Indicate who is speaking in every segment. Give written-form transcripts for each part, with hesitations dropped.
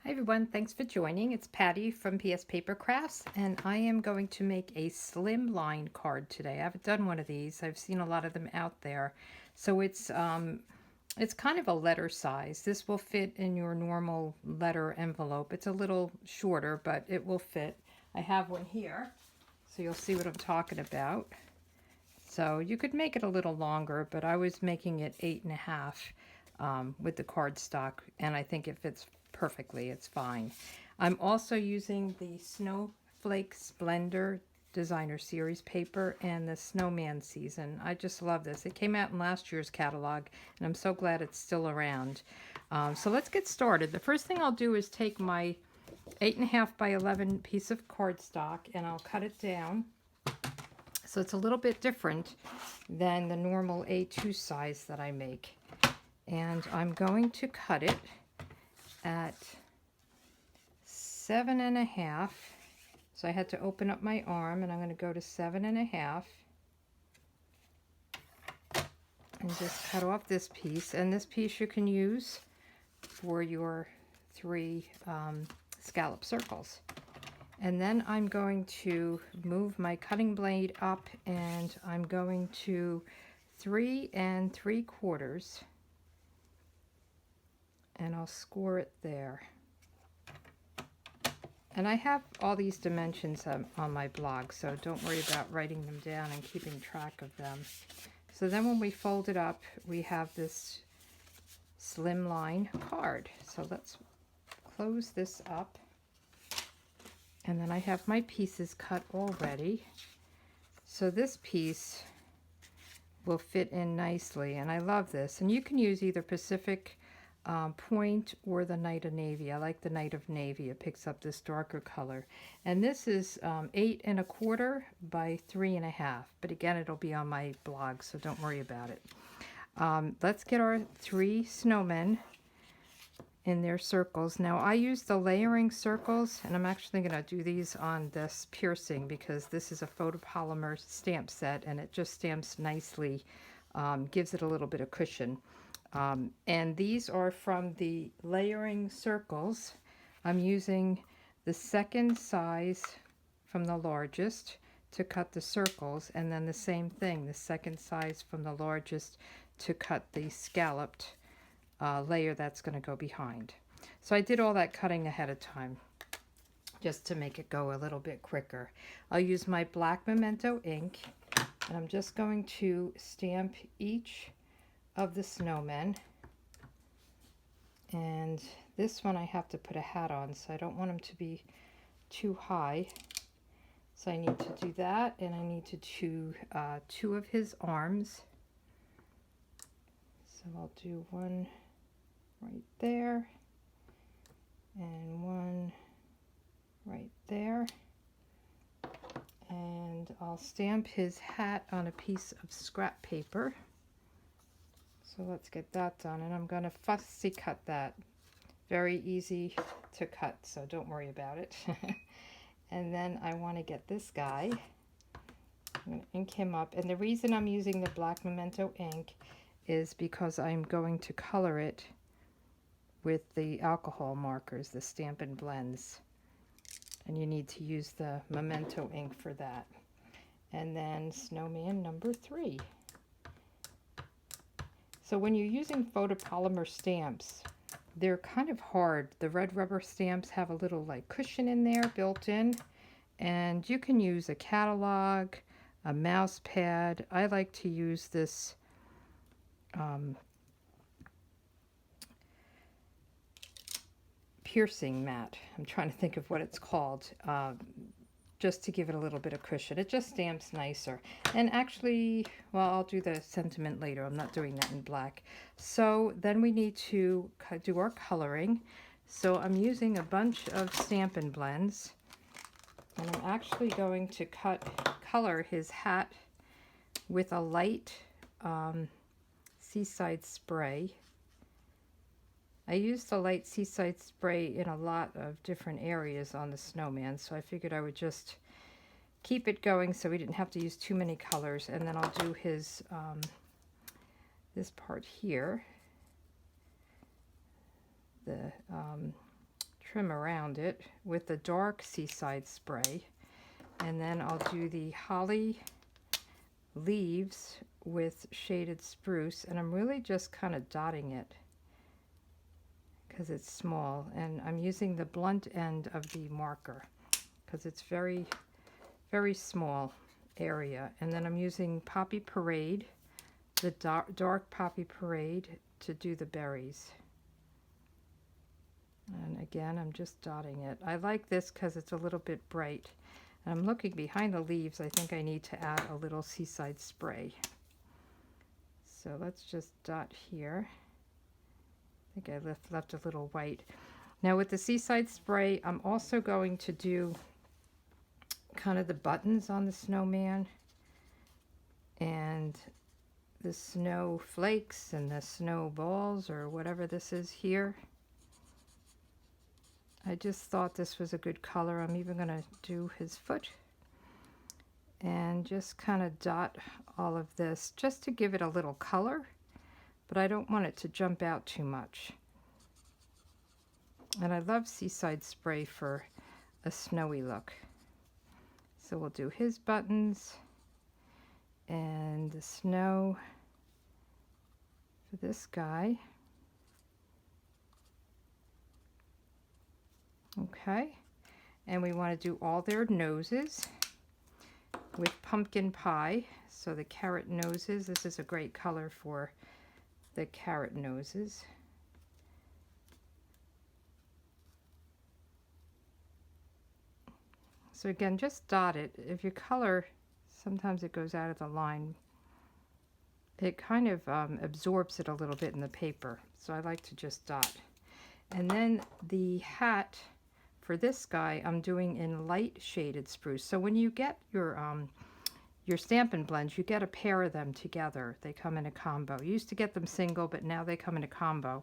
Speaker 1: Hi everyone, thanks for joining. It's Patty from PS Paper Crafts, and I am going to make a Slimline card today. I haven't done one of these. I've seen a lot of them out there. So it's kind of a letter size. This will fit in your normal letter envelope. It's a little shorter, but it will fit. I have one here, so you'll see what I'm talking about. So you could make it a little longer, but I was making it 8.5 with the cardstock, and I think it fits perfectly. It's fine. I'm also using the Snowflake Splendor Designer Series paper and the Snowman Season. I just love this. It came out in last year's catalog, and I'm so glad it's still around. So let's get started. The first thing I'll do is take my 8.5 by 11 piece of cardstock, and I'll cut it down. So it's a little bit different than the normal A2 size that I make. And I'm going to cut it at 7.5. So I had to open up my arm, and I'm going to go to 7.5 and just cut off this piece. And this piece you can use for your 3 scallop circles. And then I'm going to move my cutting blade up, and I'm going to 3 3/4, and I'll score it there. And I have all these dimensions on my blog, so don't worry about writing them down and keeping track of them. So then when we fold it up, we have this slimline card. So let's close this up. And then I have my pieces cut already. So this piece will fit in nicely, and I love this. And you can use either Pacific Point or the Night of Navy. I like the Night of Navy. It picks up this darker color. And this is 8 1/4 by 3.5. But again, it'll be on my blog, so don't worry about it. Let's get our 3 snowmen in their circles. Now I use the layering circles, and I'm actually going to do these on this piercing because this is a photopolymer stamp set, and it just stamps nicely, gives it a little bit of cushion. And these are from the layering circles. I'm using the second size from the largest to cut the circles, and then the same thing, the second size from the largest to cut the scalloped layer that's going to go behind. So I did all that cutting ahead of time just to make it go a little bit quicker. I'll use my black memento ink, and I'm just going to stamp each of the snowmen. And this one I have to put a hat on, so I don't want them to be too high. So I need to do that, and I need to do 2 of his arms. So I'll do one right there, and one right there, and I'll stamp his hat on a piece of scrap paper. So let's get that done, and I'm going to fussy cut that. Very easy to cut, so don't worry about it. And then I want to get this guy. I'm going to ink him up, and the reason I'm using the black memento ink is because I'm going to color it with the alcohol markers, the Stampin' Blends. And you need to use the memento ink for that. And then snowman number 3. So when you're using photopolymer stamps, they're kind of hard. The red rubber stamps have a little like cushion in there built in, and you can use a catalog, a mouse pad. I like to use this piercing mat. I'm trying to think of what it's called, just to give it a little bit of cushion. It just stamps nicer. And actually, well, I'll do the sentiment later. I'm not doing that in black. So then we need to do our coloring. So I'm using a bunch of Stampin' Blends, and I'm actually going to color his hat with a light Seaside Spray. I used the light Seaside Spray in a lot of different areas on the snowman, so I figured I would just keep it going so we didn't have to use too many colors. And then I'll do his this part here, the trim around it with the dark Seaside spray. And then I'll do the holly leaves with shaded spruce, and I'm really just kind of dotting it because it's small, and I'm using the blunt end of the marker because it's very, very small area. And then I'm using Poppy Parade, the dark Poppy Parade, to do the berries. And again, I'm just dotting it. I like this because it's a little bit bright. And I'm looking behind the leaves. I think I need to add a little Seaside spray. So let's just dot here. I think I left a little white. Now with the Seaside spray, I'm also going to do kind of the buttons on the snowman and the snowflakes and the snowballs, or whatever this is here. I just thought this was a good color. I'm even going to do his foot and just kind of dot all of this just to give it a little color, but I don't want it to jump out too much. And I love Seaside spray for a snowy look. So we'll do his buttons and the snow for this guy. Okay, and we want to do all their noses with pumpkin pie. So the carrot noses, this is a great color for the carrot noses. So again, just dot it. If your color, sometimes it goes out of the line, it kind of absorbs it a little bit in the paper. So I like to just dot. And then the hat for this guy, I'm doing in light shaded spruce. So when you get your Stampin' Blends, you get a pair of them together. They come in a combo. You used to get them single, but now they come in a combo.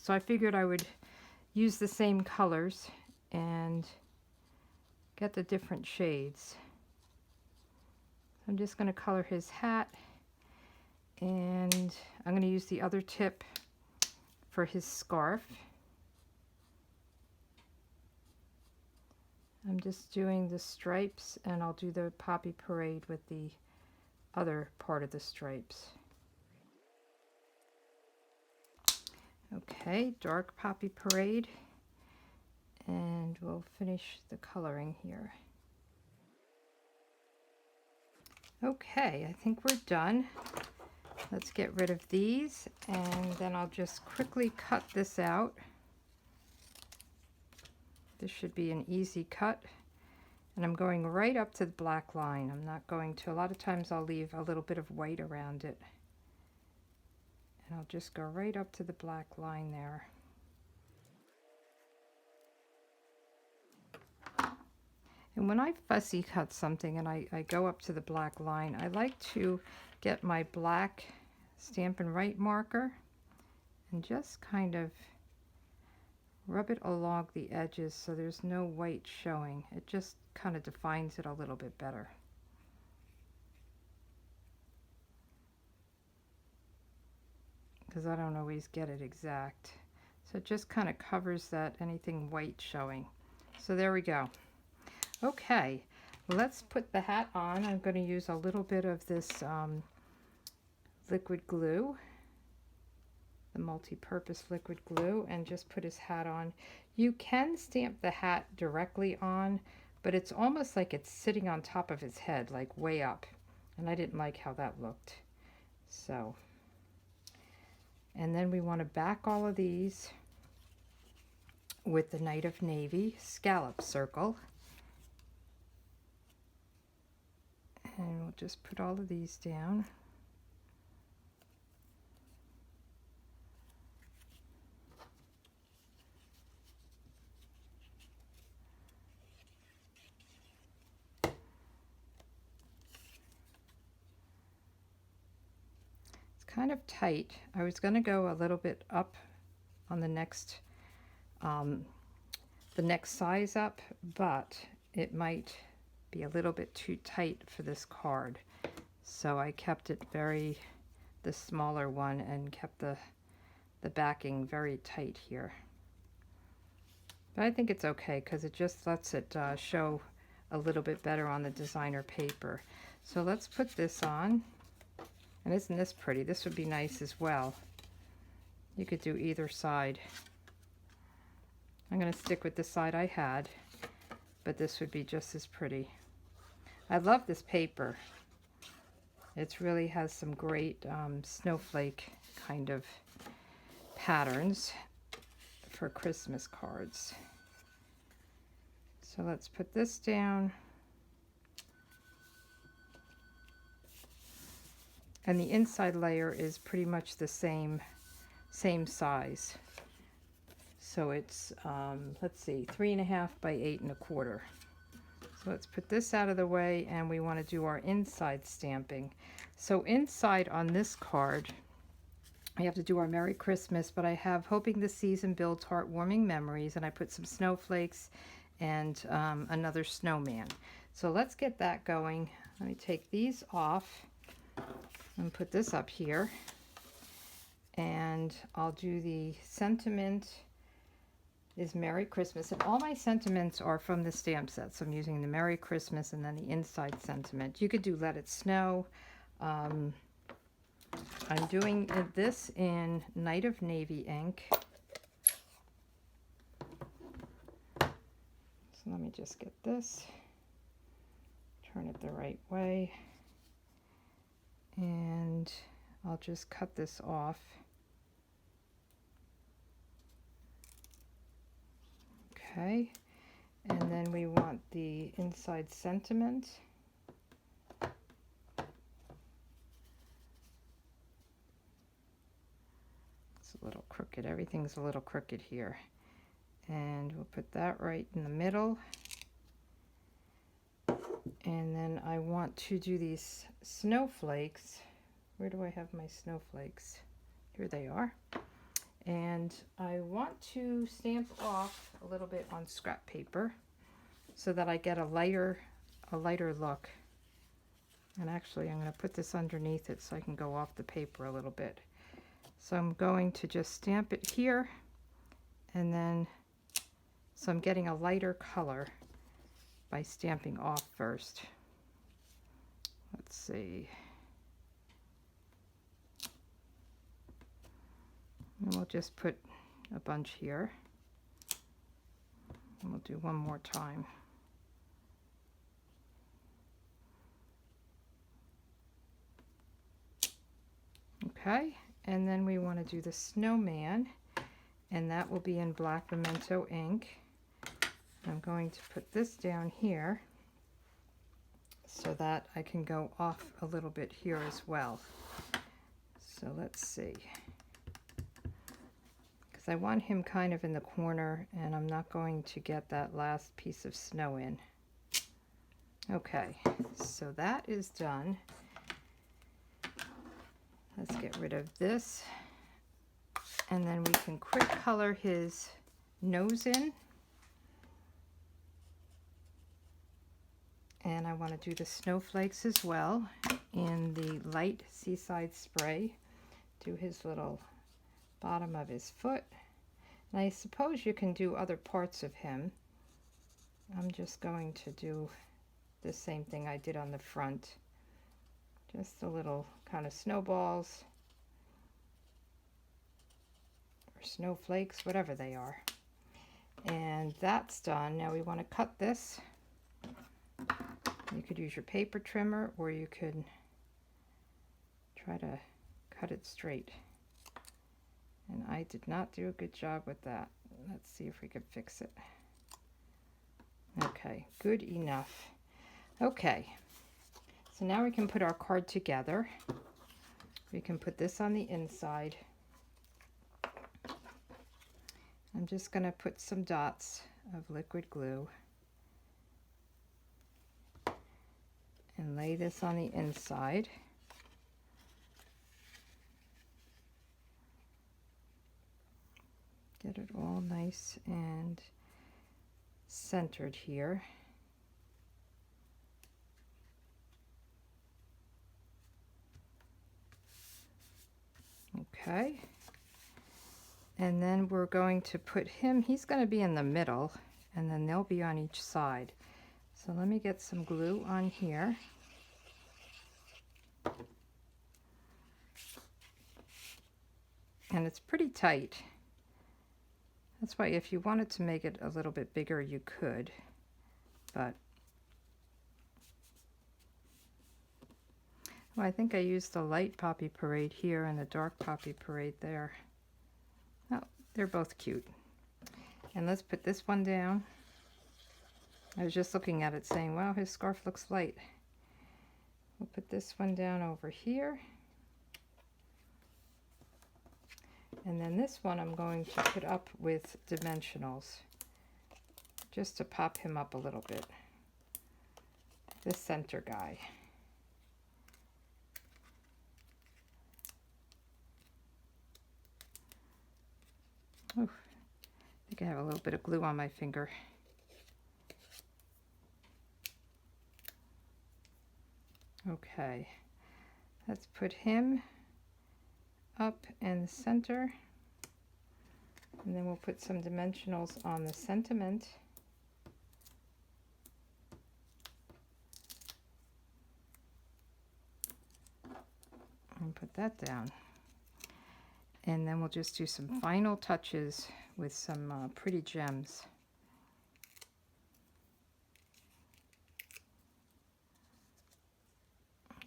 Speaker 1: So I figured I would use the same colors and get the different shades. I'm just going to color his hat, and I'm going to use the other tip for his scarf. I'm just doing the stripes, and I'll do the Poppy Parade with the other part of the stripes. Okay, dark Poppy Parade, and we'll finish the coloring here. Okay, I think we're done. Let's get rid of these, and then I'll just quickly cut this out. This should be an easy cut, and I'm going right up to the black line. I'm not going to, a lot of times I'll leave a little bit of white around it, and I'll just go right up to the black line there. And when I fussy cut something and I go up to the black line, I like to get my black Stampin' Right marker and just kind of rub it along the edges so there's no white showing. It just kind of defines it a little bit better. Because I don't always get it exact. So it just kind of covers that anything white showing. So there we go. Okay, let's put the hat on. I'm going to use a little bit of this liquid glue, the multi-purpose liquid glue, and just put his hat on. You can stamp the hat directly on, but it's almost like it's sitting on top of his head, like way up, and I didn't like how that looked. So, and then we want to back all of these with the Night of Navy scallop circle. And we'll just put all of these down. It's kind of tight. I was going to go a little bit up on the next size up, but it might be a little bit too tight for this card, so I kept it the smaller one, and kept the backing very tight here. But I think it's okay because it just lets it show a little bit better on the designer paper. So let's put this on. And isn't this pretty? This would be nice as well. You could do either side. I'm going to stick with the side I had, but this would be just as pretty. I love this paper. It really has some great snowflake kind of patterns for Christmas cards. So let's put this down. And the inside layer is pretty much the same size. So it's, let's see, 3.5 by 8.25. So let's put this out of the way, and we want to do our inside stamping. So inside on this card, we have to do our Merry Christmas, but I have Hoping the Season Builds Heartwarming Memories, and I put some snowflakes and another snowman. So let's get that going. Let me take these off and put this up here. And I'll do the sentiment is Merry Christmas. And all my sentiments are from the stamp set. So I'm using the Merry Christmas and then the inside sentiment. You could do Let It Snow. I'm doing this in Night of Navy ink. So let me just get this. Turn it the right way. And I'll just cut this off. Okay, and then we want the inside sentiment. It's a little crooked. Everything's a little crooked here. And we'll put that right in the middle. And then I want to do these snowflakes. Where do I have my snowflakes? Here they are. And I want to stamp off a little bit on scrap paper so that I get a lighter look. And actually I'm going to put this underneath it so I can go off the paper a little bit. So I'm going to just stamp it here, and then so I'm getting a lighter color by stamping off first. Let's see. And we'll just put a bunch here. And we'll do one more time. Okay, and then we want to do the snowman, and that will be in black memento ink. I'm going to put this down here so that I can go off a little bit here as well. So let's see. I want him kind of in the corner, and I'm not going to get that last piece of snow in. Okay, so that is done. Let's get rid of this, and then we can quick color his nose in. And I want to do the snowflakes as well in the light Seaside Spray. Do his little bottom of his foot. And I suppose you can do other parts of him. I'm just going to do the same thing I did on the front. Just a little kind of snowballs or snowflakes, whatever they are. And that's done. Now we want to cut this. You could use your paper trimmer, or you could try to cut it straight. And I did not do a good job with that. Let's see if we could fix it. Okay, good enough. Okay, so now we can put our card together. We can put this on the inside. I'm just going to put some dots of liquid glue and lay this on the inside. Get it all nice and centered here. Okay. And then we're going to put him, he's going to be in the middle, and then they'll be on each side. So let me get some glue on here. And it's pretty tight. That's why if you wanted to make it a little bit bigger, you could. But well, I think I used the light poppy parade here and the dark poppy parade there. Oh, they're both cute. And let's put this one down. I was just looking at it saying, wow, his scarf looks light. We'll put this one down over here. And then this one I'm going to put up with dimensionals, just to pop him up a little bit. This center guy. Oh, I think I have a little bit of glue on my finger. Okay, let's put him up in the center, and then we'll put some dimensionals on the sentiment. And put that down. And then we'll just do some final touches with some pretty gems.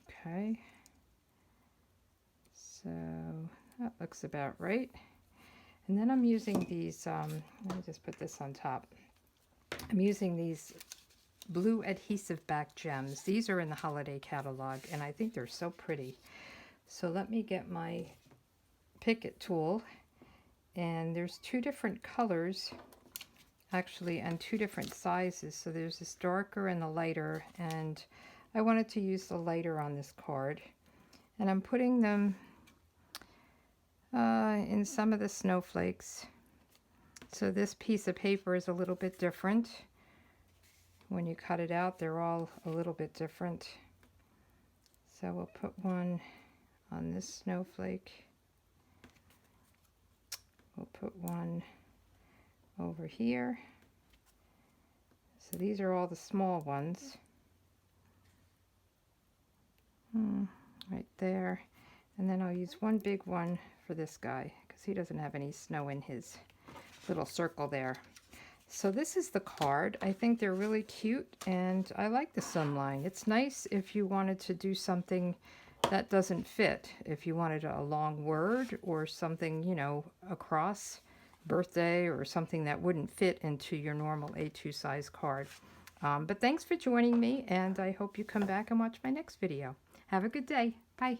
Speaker 1: Okay. So that looks about right. And then I'm using these, let me just put this on top. I'm using these Blue Adhesive-Backed Gems. These are in the holiday catalog, and I think they're so pretty. So let me get my Picket tool, and there's two different colors actually and two different sizes. So there's this darker and the lighter, and I wanted to use the lighter on this card. And I'm putting them in some of the snowflakes. So this piece of paper is a little bit different. When you cut it out, they're all a little bit different. So we'll put one on this snowflake. We'll put one over here. So these are all the small ones. Right there. And then I'll use one big one for this guy, because he doesn't have any snow in his little circle there. So this is the card. I think they're really cute, and I like the Slimline. It's nice if you wanted to do something that doesn't fit. If you wanted a long word or something, you know, across birthday or something that wouldn't fit into your normal A2 size card. But thanks for joining me, and I hope you come back and watch my next video. Have a good day. Bye.